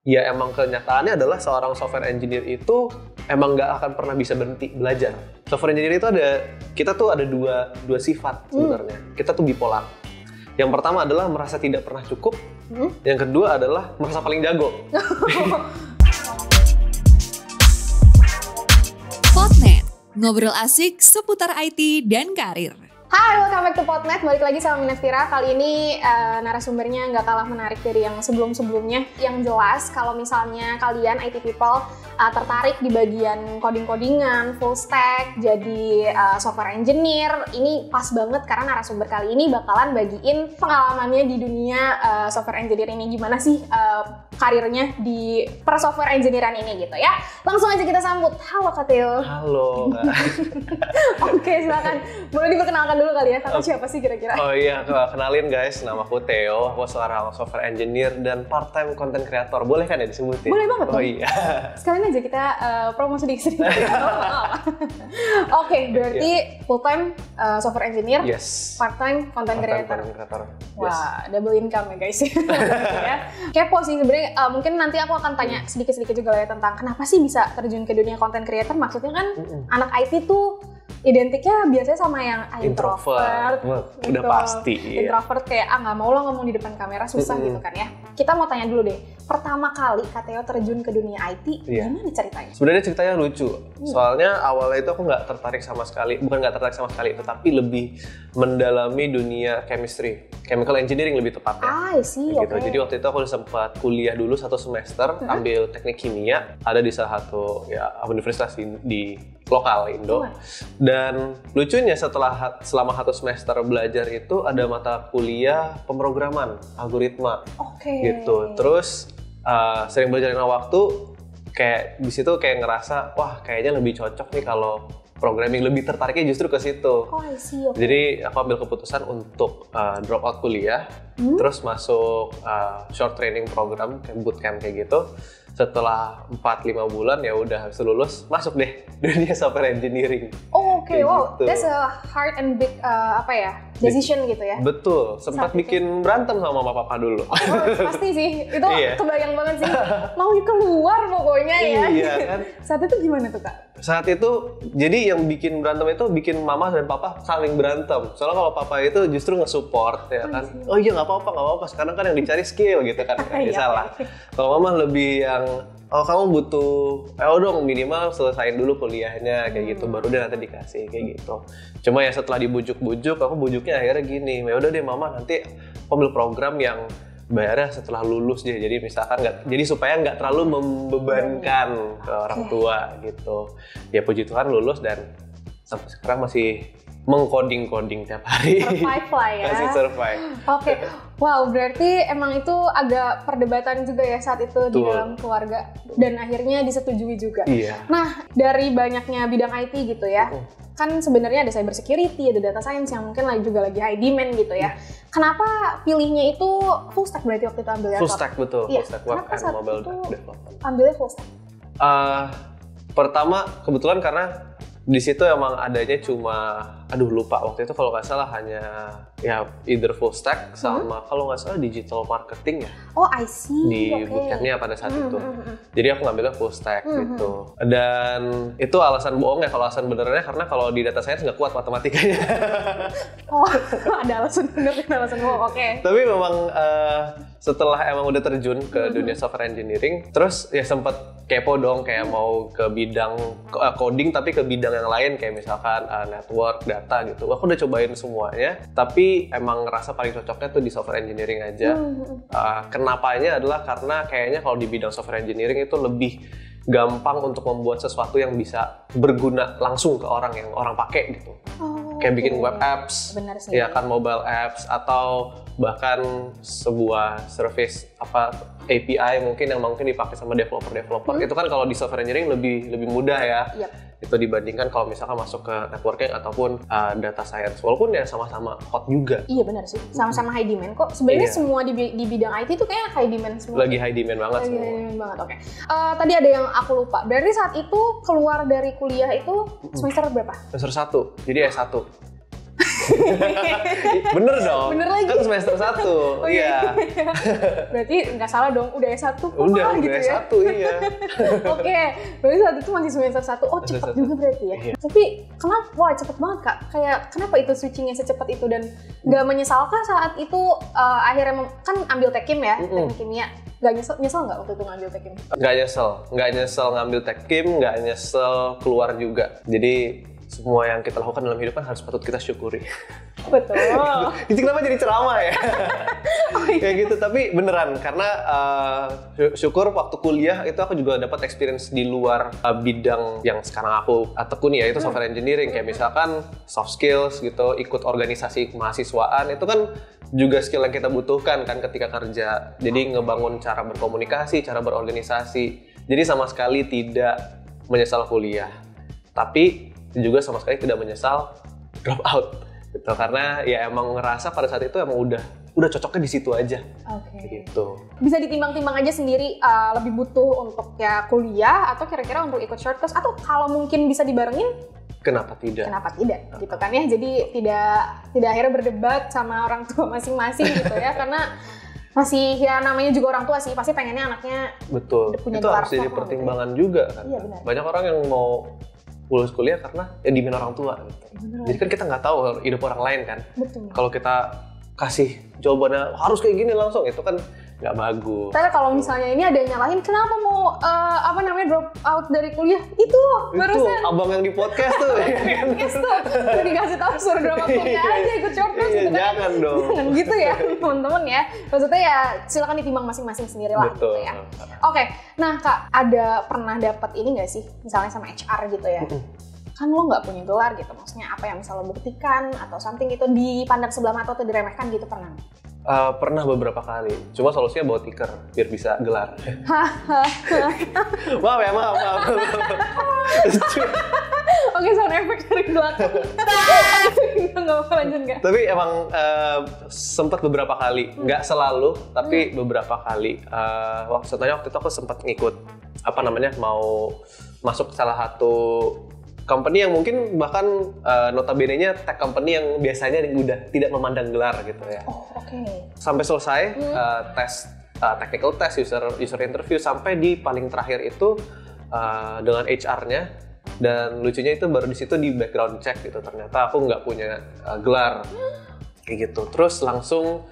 ya emang kenyataannya adalah seorang software engineer itu emang nggak akan pernah bisa berhenti belajar. Software engineer itu kita tuh ada dua sifat sebenarnya. Kita tuh bipolar. Yang pertama adalah merasa tidak pernah cukup. Yang kedua adalah merasa paling jago. Podnet, ngobrol asik seputar IT dan karir. Hai, welcome back to Podnet. Balik lagi sama Minestira. Kali ini narasumbernya nggak kalah menarik dari yang sebelum-sebelumnya. Yang jelas, kalau misalnya kalian IT people tertarik di bagian coding-codingan, full stack, jadi software engineer, ini pas banget karena narasumber kali ini bakalan bagiin pengalamannya di dunia software engineer ini. Gimana sih karirnya di per software engineeran ini gitu ya. Langsung aja kita sambut. Halo Kak Theo. Halo. Oke, silakan. Boleh diperkenalkan dulu kali ya, kakak siapa sih kira-kira? Oh iya, kenalin guys, namaku Theo, aku seorang software engineer dan part-time content creator. Boleh kan ya disebutin? Boleh banget dong. Oh iya. Sekalian aja kita promo sedikit-sedikit. Oke, berarti full-time software engineer, Yes. part-time content creator. Yes. Wah, double income ya guys. Ya. Kepo sih sebenarnya, mungkin nanti aku akan tanya sedikit-sedikit juga lah ya tentang kenapa sih bisa terjun ke dunia content creator. Maksudnya kan anak IT tuh identiknya biasanya sama yang introvert udah gitu. pasti. Introvert kayak nggak mau lo ngomong di depan kamera, susah gitu kan ya. Kita mau tanya dulu deh, pertama kali Kak Theo terjun ke dunia IT, gimana ceritanya? Sebenarnya ceritanya lucu, soalnya awalnya itu aku nggak tertarik sama sekali, bukan nggak tertarik sama sekali, tetapi lebih mendalami dunia chemistry, chemical engineering lebih tepatnya. I see, gitu. okay. Jadi waktu itu aku sempat kuliah dulu 1 semester, ambil teknik kimia, ada di salah satu universitas di lokal Indo. Dan lucunya selama 1 semester belajar itu ada mata kuliah pemrograman, algoritma. Gitu. Terus sering berjalannya waktu kayak di situ kayak ngerasa wah kayaknya lebih cocok nih kalau programming, lebih tertariknya justru ke situ. I see, okay. Jadi aku ambil keputusan untuk drop out kuliah, terus masuk short training program kayak bootcamp kayak gitu. Setelah 4-5 bulan ya udah habis lulus masuk deh dunia software engineering. Oke, wow, gitu. that's a hard and big decision gitu ya. Betul, sempat bikin berantem sama mama papa dulu. Pasti sih, itu kebayang banget sih. Mau keluar pokoknya ya. Iya kan. Saat itu gimana tuh Kak? Saat itu, jadi yang bikin berantem itu bikin mama dan papa saling berantem. Soalnya kalau papa itu justru nge-support ya kan. Oh iya nggak apa-apa. Sekarang kan yang dicari skill gitu kan. Salah. Kalau mama lebih yang kamu butuh, dong minimal selesain dulu kuliahnya kayak gitu, baru deh nanti dikasih kayak gitu. Cuma ya setelah dibujuk-bujuk, aku bujuknya akhirnya gini, ya udah deh mama nanti aku ambil program yang bayarnya setelah lulus deh, jadi misalkan jadi supaya nggak terlalu membebankan ke orang tua gitu. Ya puji Tuhan lulus dan sampai sekarang masih mengcoding tiap hari. Survive lah ya. Masih survive. Oke. Wow, berarti emang itu agak perdebatan juga ya saat itu di dalam keluarga dan akhirnya disetujui juga. Iya. Nah, dari banyaknya bidang IT gitu ya. Kan sebenarnya ada cyber security, ada data science yang mungkin juga lagi high demand gitu ya. Kenapa pilihnya itu full stack berarti waktu itu ambilnya? Full stack betul, iya. Full stack web and mobile development. Ambilnya full stack? Pertama kebetulan karena di situ emang adanya cuma, lupa waktu itu kalau nggak salah hanya ya either full stack sama kalau nggak salah digital marketing ya. Oh, I see. Di bootcampnya pada saat itu. Jadi aku ngambilnya full stack gitu. Dan itu alasan bohong ya, kalau alasan benernya karena kalau di data science nggak kuat matematikanya. Oh, ada alasan bener dan alasan bohong. Oke. Tapi memang setelah emang udah terjun ke dunia software engineering, terus ya sempet kepo dong kayak mau ke bidang coding tapi ke bidang yang lain kayak misalkan network, data gitu. Aku udah cobain semuanya, tapi emang ngerasa paling cocoknya tuh di software engineering aja. Kenapanya adalah karena kayaknya kalau di bidang software engineering itu lebih gampang untuk membuat sesuatu yang bisa berguna langsung ke orang yang orang pakai gitu. Kayak bikin web apps, ya kan mobile apps atau bahkan sebuah service API mungkin yang mungkin dipakai sama developer itu kan kalau di software engineering lebih mudah ya. Itu dibandingkan kalau misalkan masuk ke networking ataupun data science, walaupun ya sama-sama hot juga. Iya benar sih, sama-sama high demand kok. Sebenarnya semua di bidang IT itu kayak high demand semua. Lagi high demand banget semua. High demand banget, oke. Tadi ada yang aku lupa. Berarti saat itu keluar dari kuliah itu semester berapa? Semester 1, jadi S1. Bener dong. Bener lagi. Kan semester 1. Iya. Berarti nggak salah dong, udah S1 Udah gitu ya. S1 iya. Oke, berarti saat itu masih semester 1. Oh, cepet juga berarti ya. Iya. Tapi kenapa? Wah, cepet banget Kak. Kayak kenapa itu switchingnya secepat itu dan nggak menyesalkah saat itu akhirnya kan ambil tekim ya, teknik kimia. Nggak nyesel nggak waktu itu ngambil tekim? Nggak nyesel ngambil tekim, nggak nyesel keluar juga. Jadi semua yang kita lakukan dalam hidup kan harus patut kita syukuri. Betul. Itu kenapa jadi ceramah ya? Kayak gitu, tapi beneran karena syukur waktu kuliah itu aku juga dapat experience di luar bidang yang sekarang aku tekuni ya, itu software engineering. Kayak misalkan soft skills gitu, ikut organisasi kemahasiswaan, itu kan juga skill yang kita butuhkan kan ketika kerja. Jadi ngebangun cara berkomunikasi, cara berorganisasi. Jadi sama sekali tidak menyesal kuliah. Tapi juga sama sekali tidak menyesal drop out gitu, karena ya emang ngerasa pada saat itu emang udah cocoknya di situ aja. Gitu. Bisa ditimbang-timbang aja sendiri, lebih butuh untuk ya kuliah atau kira-kira untuk ikut short course, atau kalau mungkin bisa dibarengin kenapa tidak gitu kan ya. Jadi tidak akhirnya berdebat sama orang tua masing-masing gitu ya, karena masih ya namanya juga orang tua sih, pasti pengennya anaknya betul punya itu harus jadi pertimbangan gitu juga kan. Iya, benar. Banyak orang yang mau lulus kuliah karena ya dimin orang tua gitu. Jadi kan kita nggak tahu hidup orang lain kan. Betul. Kalau kita kasih jawabannya harus kayak gini langsung, itu kan nggak bagus. Tapi kalau misalnya ini ada yang nyalahin, kenapa mau drop out dari kuliah? Itu barusan abang yang di podcast tuh. podcast tuh udah dikasih tahu suruh drop out kuliah aja, ikut short course gitu kan. Jangan dong. Jangan gitu ya teman-teman ya. Maksudnya ya silakan ditimbang masing-masing sendiri lah gitu ya. Oke, nah Kak, ada pernah dapat ini nggak sih, misalnya sama HR gitu ya? Kan lo nggak punya gelar gitu, maksudnya apa yang bisa lo buktikan atau something itu dipandang sebelah mata atau diremehkan gitu, pernah? Pernah beberapa kali, cuma solusinya bawa tiker biar bisa gelar. maaf. Oke, sound effect dari belakang. Nggak apa, lanjut nggak? Tapi emang sempat beberapa kali, nggak selalu, tapi beberapa kali. Waktu itu aku sempat ngikut mau masuk salah satu company yang mungkin bahkan notabene-nya tech company yang biasanya udah tidak memandang gelar gitu ya. Oh, oke. Sampai selesai tes technical test, user interview, sampai di paling terakhir itu dengan HR-nya, dan lucunya itu baru di situ di background check gitu, ternyata aku nggak punya gelar kayak gitu. Terus langsung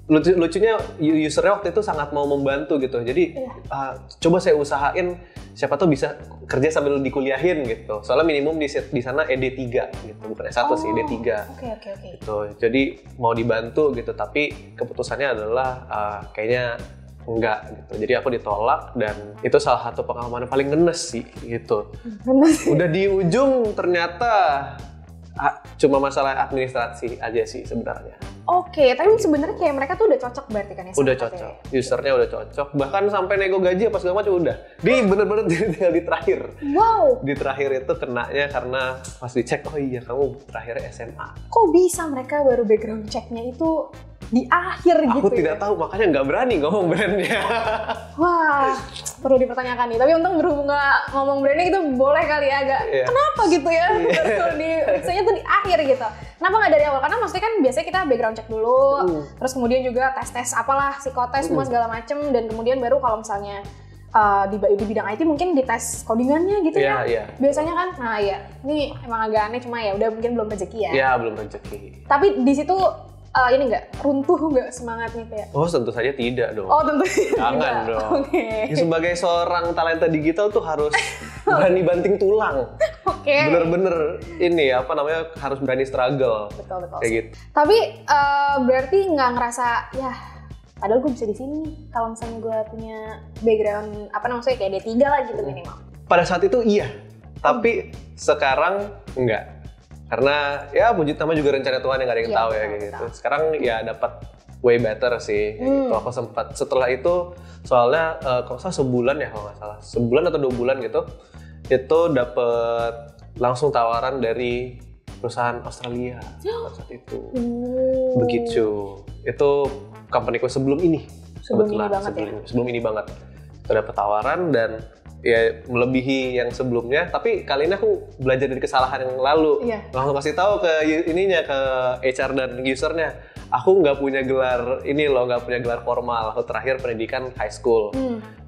lucunya usernya waktu itu sangat mau membantu gitu, jadi coba saya usahain siapa tuh bisa kerja sambil dikuliahin gitu, soalnya minimum di sana ED3 gitu, bukan S1 sih, ED3. Oke. Gitu. Jadi mau dibantu gitu, tapi keputusannya adalah kayaknya enggak gitu. Jadi aku ditolak, dan itu salah satu pengalaman yang paling ngenes sih gitu. Udah di ujung ternyata cuma masalah administrasi aja sih sebenarnya. Oke, tapi sebenarnya kayak mereka tuh udah cocok berarti kan ya? Udah cocok, usernya udah cocok, bahkan sampai nego gaji apa segala macam udah. Bener-bener tinggal di terakhir. Wow. Di terakhir itu kenanya karena pas dicek, oh iya kamu terakhirnya SMA. Kok bisa mereka baru background checknya itu di akhir gitu? Aku tidak tahu, makanya nggak berani ngomong brandnya. Wah, perlu dipertanyakan nih. Tapi untung berhubung nggak ngomong brandnya itu boleh kali ya agak. Yeah. Kenapa gitu ya? Biasanya tuh di akhir gitu. Kenapa nggak dari awal? Karena maksudnya kan biasanya kita background check dulu, terus kemudian juga tes apalah, psikotes semua segala macem, dan kemudian baru kalau misalnya di bidang IT mungkin dites codingannya gitu ya. Biasanya kan. Nah ya, ini emang agak aneh, cuma ya udah mungkin belum rezeki ya. Iya, belum rezeki. Tapi di situ ini nggak runtuh nggak semangatnya kayak? Oh, tentu saja tidak dong. Oh, tentu jangan tidak. Dong. Okay. Ya, sebagai seorang talenta digital tuh harus berani banting tulang. Oke. Bener-bener ini harus berani struggle. Betul. Kayak gitu. Tapi berarti nggak ngerasa ya, padahal gue bisa di sini nih kalau misalnya gue punya background kayak D3 lah gitu minimal. Pada saat itu iya, tapi sekarang enggak. Karena ya puji nama juga rencana Tuhan yang gak ada yang tahu ya kayak gitu. Sekarang ya dapat way better sih kayak gitu. Aku sempat setelah itu, soalnya kalau salah sebulan atau 2 bulan gitu, itu dapat langsung tawaran dari perusahaan Australia pada saat itu. Begitu. Itu company-ku sebelum ini. Sebelum ini banget. Itu dapat tawaran, dan ya melebihi yang sebelumnya, tapi kali ini aku belajar dari kesalahan yang lalu. Langsung kasih tahu ke ke HR dan usernya, aku nggak punya gelar ini loh, nggak punya gelar formal, aku terakhir pendidikan high school.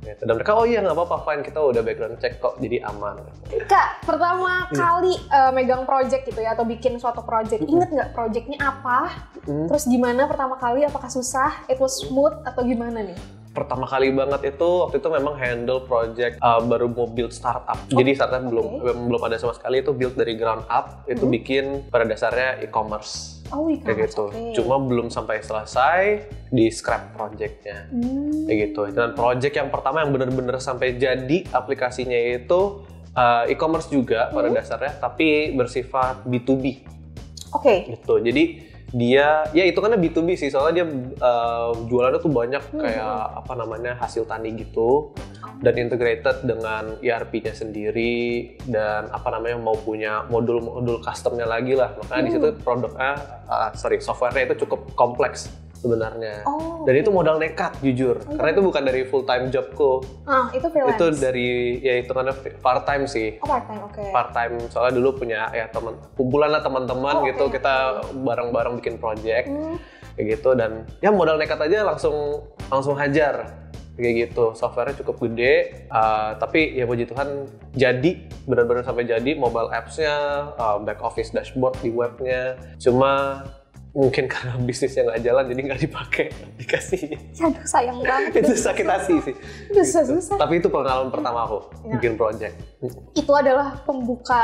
Gitu. Dan mereka, oh iya nggak apa-apa, fine, kita udah background check kok, jadi aman. Kak, pertama kali megang project gitu ya, atau bikin suatu project, inget nggak projectnya apa? Terus gimana pertama kali, apakah susah, it was smooth, atau gimana nih? Pertama kali banget itu, waktu itu memang handle project baru mau build startup. Jadi startup belum ada sama sekali, itu build dari ground up, itu bikin pada dasarnya e-commerce. Kayak gitu. Cuma belum sampai selesai, di scrap projectnya. Kayak gitu. Dan project yang pertama yang benar-benar sampai jadi aplikasinya itu e-commerce juga pada dasarnya, tapi bersifat B2B. Gitu. Jadi dia, ya itu karena B2B sih, soalnya dia jualannya tuh banyak kayak hasil tani gitu, dan integrated dengan ERP-nya sendiri, dan mau punya modul custom-nya lagi lah, makanya di situ software-nya itu cukup kompleks sebenarnya. Dan itu modal nekat jujur, karena itu bukan dari full time jobku. Itu freelance. Itu dari, ya itu karena part time sih. Part time, Part time, soalnya dulu punya ya kumpulan lah teman-teman gitu, kita bareng-bareng bikin project kayak gitu, dan ya modal nekat aja langsung hajar kayak gitu. Software-nya cukup gede, tapi ya puji Tuhan jadi benar-benar sampai jadi mobile apps-nya, back office dashboard di webnya. Cuma mungkin karena bisnisnya nggak jalan, jadi nggak dipakai aplikasinya. Aduh, sayang banget. Itu sakit hati sih. Susah. Tapi itu pengalaman pertama aku bikin project. Itu adalah pembuka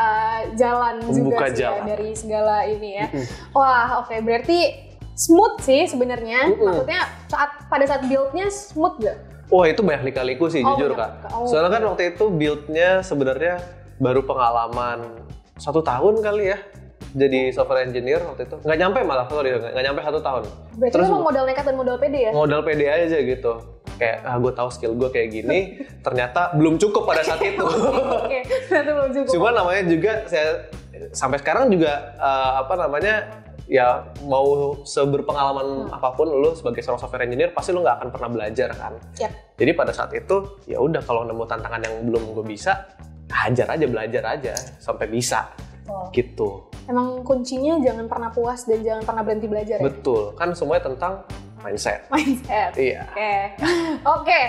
jalan juga sih ya, dari segala ini ya. Wah, berarti smooth sih sebenarnya. Maksudnya pada saat build-nya smooth gak? Wah, itu banyak lika-liku sih jujur Kak. Soalnya kan waktu itu build-nya sebenarnya baru pengalaman 1 tahun kali ya. Jadi software engineer waktu itu, nggak nyampe 1 tahun. Berarti terus memang modal nekat dan modal pede ya? Modal pede aja gitu, kayak gue tahu skill gue kayak gini, ternyata belum cukup pada saat itu. Ternyata belum cukup. Cuma namanya juga saya sampai sekarang juga ya mau seberpengalaman apapun lu sebagai seorang software engineer, pasti lu nggak akan pernah belajar kan. Jadi pada saat itu ya udah, kalau nemu tantangan yang belum gue bisa, belajar aja sampai bisa. Gitu. Emang kuncinya jangan pernah puas dan jangan pernah berhenti belajar ya? Betul, kan semuanya tentang mindset. Iya. Oke.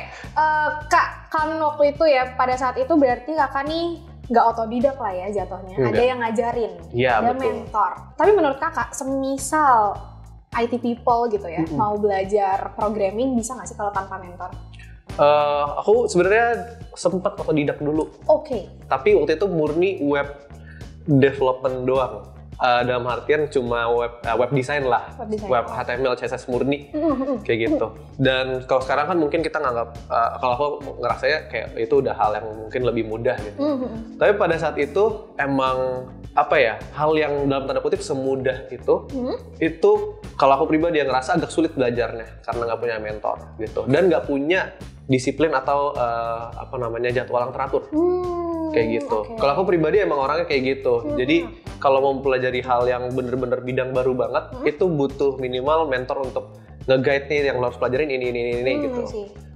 Kak, kan waktu itu ya, pada saat itu berarti kakak nih nggak otodidak lah ya jatuhnya. Enggak. Ada yang ngajarin, ada mentor. Tapi menurut kakak, semisal IT people gitu ya, mau belajar programming, bisa nggak sih kalau tanpa mentor? Aku sebenarnya sempat otodidak dulu. Tapi waktu itu murni web development doang, dalam artian cuma web design lah, web HTML, CSS murni kayak gitu. Dan kalau sekarang kan mungkin kita nganggap, kalau aku ngerasanya kayak itu udah hal yang mungkin lebih mudah gitu. Tapi pada saat itu emang hal yang dalam tanda kutip semudah itu kalau aku pribadi yang ngerasa agak sulit belajarnya karena nggak punya mentor gitu, dan nggak punya disiplin atau jadwal yang teratur. Kayak gitu. Kalau aku pribadi emang orangnya kayak gitu. Jadi kalau mau mempelajari hal yang bener-bener bidang baru banget, itu butuh minimal mentor untuk nge-guide nih yang lo harus pelajarin ini gitu.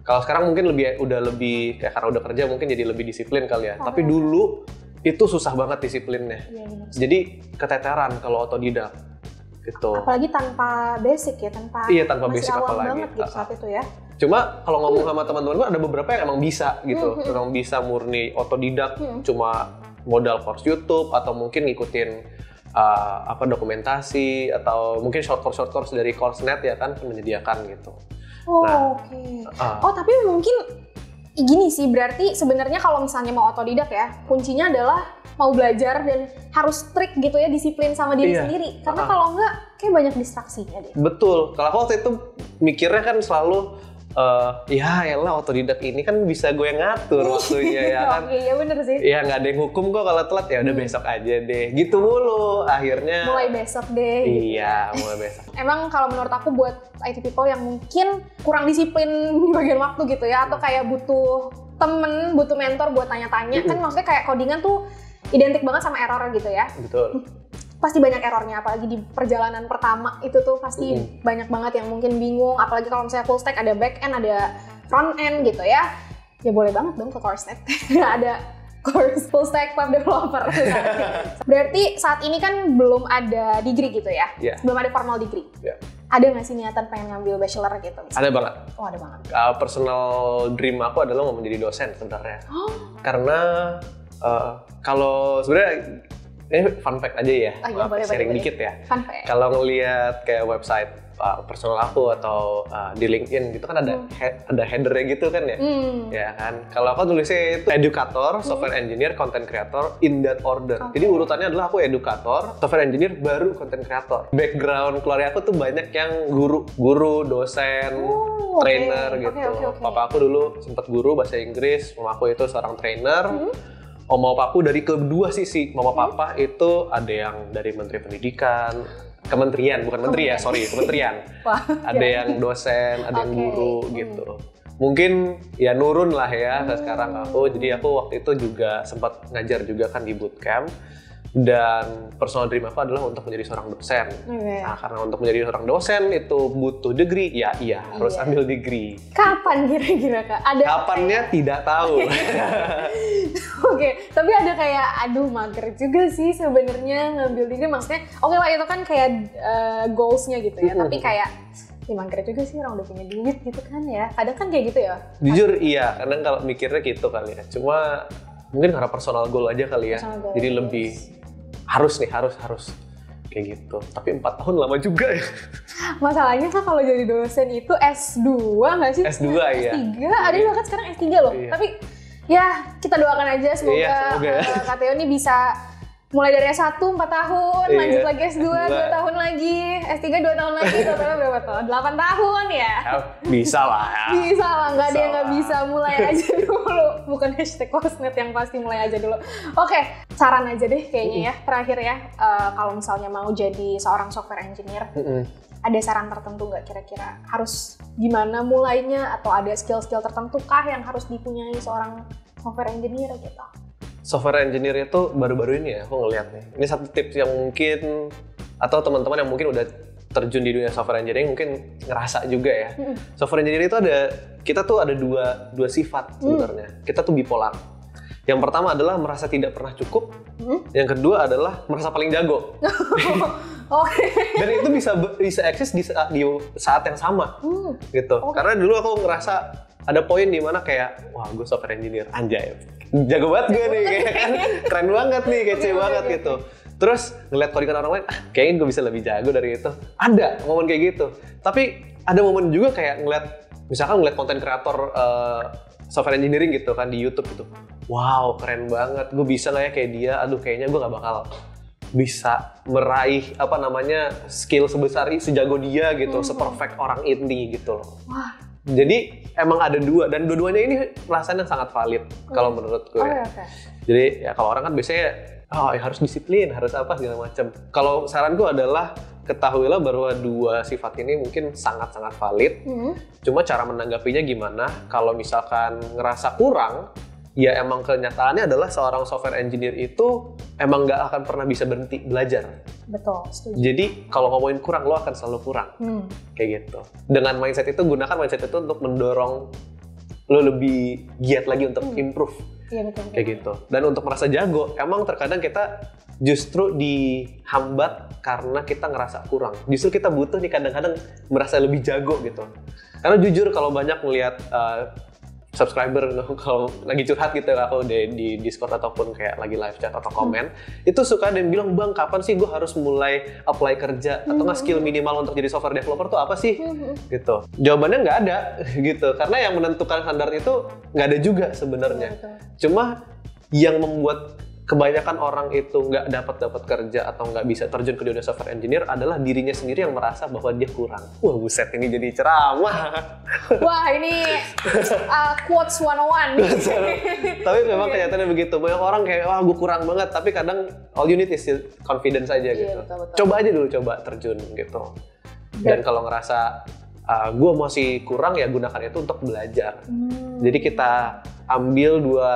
Kalau sekarang mungkin udah lebih kayak karena udah kerja mungkin jadi lebih disiplin kali ya. Tapi dulu itu susah banget disiplinnya. Jadi keteteran kalau otodidak gitu. Apalagi tanpa basic ya, tanpa basic apalagi banget gitu saat itu ya. Cuma kalau ngomong sama teman-teman gue ada beberapa yang emang bisa gitu, emang bisa murni otodidak, cuma modal course YouTube atau mungkin ngikutin dokumentasi atau mungkin short course dari Coursenet ya kan menyediakan gitu. Tapi mungkin gini sih, berarti sebenarnya kalau misalnya mau otodidak ya, kuncinya adalah mau belajar dan harus strict gitu ya, disiplin sama diri sendiri. Karena kalau enggak, kayak banyak distraksinya deh. Betul. Kalau aku waktu itu mikirnya kan selalu elah otodidak ini kan bisa gue ngatur waktunya ya kan. Iya bener sih. Ya nggak ada yang hukum kok kalau telat, ya udah besok aja deh. Gitu mulu akhirnya. Mulai besok deh. Iya, mulai besok. Emang kalau menurut aku buat IT people yang mungkin kurang disiplin di bagian waktu gitu ya, atau kayak butuh temen, butuh mentor buat tanya-tanya, kan maksudnya kayak codingan tuh identik banget sama error gitu ya. Betul. Pasti banyak errornya, apalagi di perjalanan pertama itu tuh pasti banyak banget yang mungkin bingung, apalagi kalau misalnya full stack ada back end, ada front end gitu ya. Ya boleh banget dong ke CourseNet. Ada course full stack web developer. Berarti saat ini kan belum ada degree gitu ya? Yeah. Belum ada formal degree? Yeah. Ada nggak sih niatan pengen ngambil bachelor gitu? Misalnya? Ada banget. Oh ada banget. Personal dream aku adalah mau menjadi dosen sebenarnya. Karena kalau sebenarnya ini fun fact aja ya, iya, boleh, sharing boleh. dikit ya. Fun fact. Kalau ngelihat kayak website personal aku atau di LinkedIn gitu kan ada header-nya gitu kan ya. Ya kan. Kalau aku tulisnya itu educator, software engineer, content creator in that order. Jadi urutannya adalah aku educator, software engineer, baru content creator. Background keluarga aku tuh banyak yang guru, dosen, trainer gitu. Okay. Papa aku dulu sempat guru bahasa Inggris, mama aku itu seorang trainer. Oma papaku dari kedua sisi. Mama papa itu ada yang dari Menteri Pendidikan, kementerian. Wah, Ada yang dosen, ada yang guru gitu. Mungkin ya nurun lah ya sekarang aku. Jadi aku waktu itu juga sempat ngajar juga kan di bootcamp. Dan personal dream aku adalah untuk menjadi seorang dosen. Nah, karena untuk menjadi seorang dosen itu butuh degree, ya harus ambil degree. Kapan kira-kira Kak? Kapannya tidak tahu. Oke, tapi ada kayak, aduh mager juga sih sebenarnya ngambil degree. Maksudnya, oke lah itu kan kayak goals-nya gitu ya. Tapi kayak, ya mager juga sih orang udah punya duit gitu kan ya. Kadang kan kayak gitu ya. Jujur iya, kadang kalau mikirnya gitu kali ya. Cuma mungkin karena personal goal aja kali ya. Jadi lebih harus kayak gitu. Tapi 4 tahun lama juga ya. Masalahnya kan kalau jadi dosen itu S2 nggak sih? S2 ya. S3, ada yang bahkan sekarang S3 loh. Iya. Tapi ya kita doakan aja semoga, Kak Theo ini bisa mulai dari S1 4 tahun, lanjut lagi S2 2 tahun lagi, S3 2 tahun lagi, totalnya berapa tahun? 8 tahun ya? Bisa lah ya. Bisa lah, nggak ada yang nggak bisa, mulai aja dulu. Bukan hashtag CourseNet yang pasti mulai aja dulu. Oke, saran aja deh kayaknya ya, terakhir ya, kalau misalnya mau jadi seorang software engineer, ada saran tertentu nggak kira-kira? Harus gimana mulainya, atau ada skill-skill tertentu kah yang harus dipunyai seorang software engineer gitu? Software engineer itu baru-baru ini ya, aku ngeliat nih. Ini satu tips yang mungkin, atau teman-teman yang mungkin udah terjun di dunia software engineering mungkin ngerasa juga ya. Software engineer itu kita tuh ada dua sifat sebenarnya. Kita tuh bipolar. Yang pertama adalah merasa tidak pernah cukup. Yang kedua adalah merasa paling jago. Dan itu bisa eksis di saat yang sama, gitu. Karena dulu aku ngerasa ada poin di mana kayak, wah gue software engineer, anjay. Jago banget gue nih, kayak kan keren banget nih, kece banget gitu. Terus ngeliat codingan orang lain, kayaknya gue bisa lebih jago dari itu. Ada momen kayak gitu. Tapi ada momen juga kayak misalkan ngeliat konten kreator software engineering gitu kan di YouTube gitu. Wow, keren banget. Gue bisa nggak ya kayak dia? Aduh, kayaknya gue nggak bakal bisa meraih skill sejago dia gitu, seperfect orang ini gitu loh. Wah. Jadi emang ada dua, dan dua-duanya ini perasaan yang sangat valid kalau menurutku ya. Jadi ya kalau orang kan biasanya harus disiplin, harus apa segala macam. Kalau saranku adalah ketahuilah bahwa dua sifat ini mungkin sangat-sangat valid. Cuma cara menanggapinya gimana? Kalau misalkan ngerasa kurang, ya emang kenyataannya adalah seorang software engineer itu emang nggak akan pernah bisa berhenti belajar. Betul, setuju. Jadi kalau ngomongin kurang, lo akan selalu kurang. Kayak gitu. Dengan mindset itu, gunakan mindset itu untuk mendorong lo lebih giat lagi untuk improve. Iya, betul. Kayak gitu. Dan untuk merasa jago, emang terkadang kita justru dihambat karena kita ngerasa kurang. Justru kita butuh nih kadang-kadang merasa lebih jago gitu. Karena jujur kalau banyak ngelihat subscriber kalau lagi curhat gitu aku di Discord ataupun kayak lagi live chat atau komen, itu suka ada yang bilang, "Bang, kapan sih gue harus mulai apply kerja atau nggak skill minimal untuk jadi software developer tuh apa sih?" gitu. Jawabannya nggak ada gitu, karena yang menentukan standar itu nggak ada juga sebenarnya. Cuma yang membuat kebanyakan orang itu nggak dapat kerja atau nggak bisa terjun ke dunia software engineer adalah dirinya sendiri yang merasa bahwa dia kurang. Wah, buset, ini jadi ceramah. Wah, ini quotes 101. Tapi memang kenyataannya begitu. Banyak orang kayak, wah gue kurang banget. Tapi kadang all you need is confidence aja gitu. Betul. Coba aja dulu, coba terjun gitu. Dan kalau ngerasa gue masih kurang, ya gunakan itu untuk belajar. Jadi kita ambil dua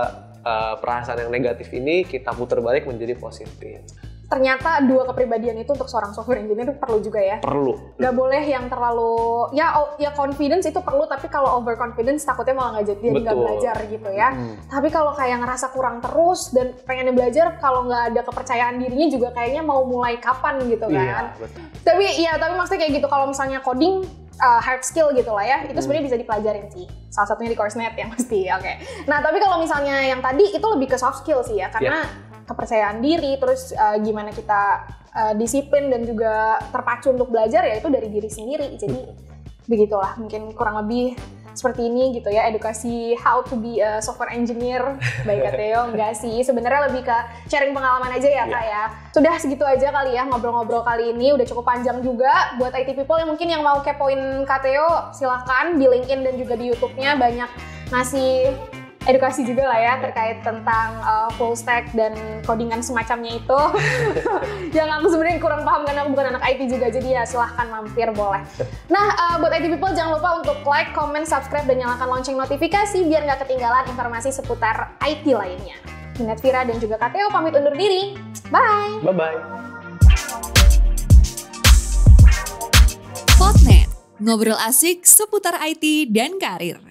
perasaan yang negatif ini, kita putar balik menjadi positif. ternyata dua kepribadian itu untuk seorang software engineer perlu juga ya. Perlu. Gak boleh yang terlalu ya confidence itu perlu, tapi kalau overconfidence takutnya malah nggak jadi nggak belajar gitu ya. Tapi kalau kayak ngerasa kurang terus dan pengen belajar, kalau nggak ada kepercayaan dirinya juga kayaknya mau mulai kapan gitu kan. Betul. Tapi maksudnya kayak gitu, kalau misalnya coding hard skill gitu lah ya, itu sebenarnya bisa dipelajarin sih. Salah satunya di CourseNet ya pasti. Oke. Nah, tapi kalau misalnya yang tadi itu lebih ke soft skill sih ya, karena kepercayaan diri, terus gimana kita disiplin dan juga terpacu untuk belajar ya itu dari diri sendiri. Jadi begitulah, mungkin kurang lebih seperti ini gitu ya, edukasi how to be a software engineer by Kak Theo. Enggak sih, sebenarnya lebih ke sharing pengalaman aja ya Kak ya. Sudah segitu aja kali ya ngobrol-ngobrol kali ini, udah cukup panjang juga. Buat IT people yang mungkin yang mau kepoin Kak Theo, silahkan di LinkedIn dan juga di YouTube-nya banyak ngasih edukasi juga lah ya terkait tentang full stack dan codingan semacamnya itu. Yang aku sebenarnya kurang paham karena aku bukan anak IT juga, jadi ya silahkan mampir boleh. Nah, buat IT people jangan lupa untuk like, comment, subscribe, dan nyalakan lonceng notifikasi biar nggak ketinggalan informasi seputar IT lainnya. Netvira dan juga Kak Theo pamit undur diri. Bye! Bye-bye. Podnet, ngobrol asik seputar IT dan karir.